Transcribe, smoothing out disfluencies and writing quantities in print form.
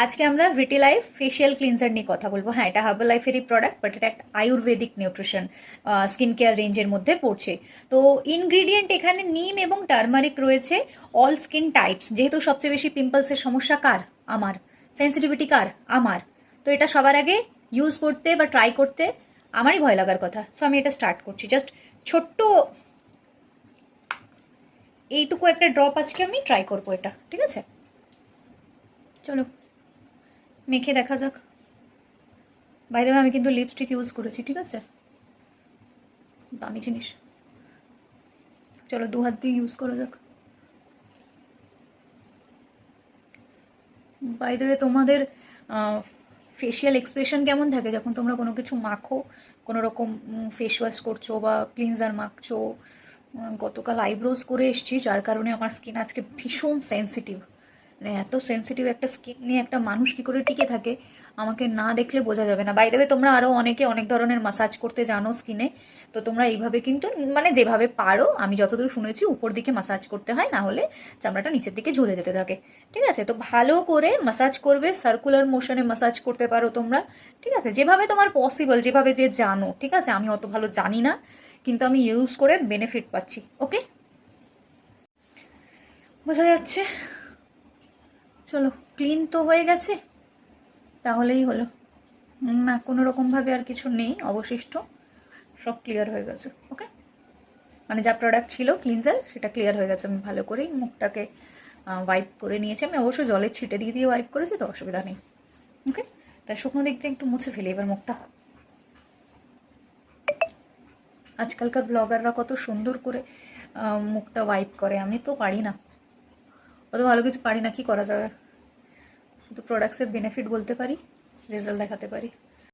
আজকে আমরা ভিটিলাইফ facial cleanser নিয়ে কথা বলবো। হ্যাঁ, এটা হার্বাল লাইফেরই প্রোডাক্ট, বাট এটা একটা আয়ুর্বেদিক নিউট্রিশন স্কিন কেয়ার রেঞ্জের মধ্যে পড়ছে। তো ইনগ্রিডিয়েন্ট এখানে নিম এবং টার্মারিক রয়েছে। অল স্কিন টাইপস, যেহেতু সবচেয়ে বেশি পিম্পলসের সমস্যা কার? আমার। সেন্সিটিভিটি কার? আমার। তো এটা সবার আগে ইউজ করতে বা ট্রাই করতে আমারই ভয় লাগার কথা। সো আমি এটা স্টার্ট করছি। জাস্ট ছোট্ট এইটুকু একটা ড্রপ আজকে আমি ট্রাই করবো এটা, ঠিক আছে? চলো মেখে দেখা যাক। বাই দ্য ওয়ে, আমি কিন্তু লিপস্টিক ইউজ করেছি, ঠিক আছে? দামি জিনিস। চলো দু হাত দিয়ে ইউজ করা যাক। বাই দ্য ওয়ে, তোমাদের ফেশিয়াল এক্সপ্রেশন কেমন থাকে যখন তোমরা কোনো কিছু মাখো, কোনো রকম ফেস ওয়াশ করছো বা ক্লিনজার মাখছো? গতকাল আইব্রোজ করে এসেছি, যার কারণে আমার স্কিন আজকে ভীষণ সেন্সিটিভ। মানে এত সেন্সিটিভ একটা স্কিন নিয়ে একটা মানুষ কী করে টিকে থাকে আমাকে না দেখলে বোঝা যাবে না। বাই দ্য ওয়ে, তোমরা আরও অনেকে অনেক ধরনের মাসাজ করতে জানো স্কিনে। তো তোমরা এইভাবে কিন্তু মানে যেভাবে পারো, আমি যতদূর শুনেছি উপর দিকে মাসাজ করতে হয়, না হলে চামড়াটা নিচের দিকে ঝুলে যেতে থাকে, ঠিক আছে? তো ভালো করে মাসাজ করবে, সার্কুলার মোশনে মাসাজ করতে পারো তোমরা, ঠিক আছে? যেভাবে তোমার পসিবল, যেভাবে যে জানো, ঠিক আছে? আমি অত ভালো জানি না, কিন্তু আমি ইউজ করে বেনিফিট পাচ্ছি। ওকে, বোঝা যাচ্ছে? চলো, ক্লিন তো হয়ে গেছে, তাহলেই হলো। না, কোনো রকমভাবে আর কিছু নেই অবশিষ্ট, সব ক্লিয়ার হয়ে গেছে। ওকে, মানে যা প্রোডাক্ট ছিল ক্লিনজার সেটা ক্লিয়ার হয়ে গেছে। আমি ভালো করেই মুখটাকে ওয়াইপ করে নিয়েছি। আমি অবশ্য জলের ছিটে দিয়ে দিয়ে ওয়াইপ করেছি, তো অসুবিধা নেই। ওকে, তাই শুকনো দিক দিয়ে একটু মুছে ফেলি এবার মুখটা। আজকালকার ব্লগাররা কত সুন্দর করে মুখটা ওয়াইপ করে, আমি তো পারি না, অত ভালো কিছু পারি না। কি করা যাবে? শুধু প্রোডাক্টসের বেনিফিট বলতে পারি, রেজাল্ট দেখাতে পারি।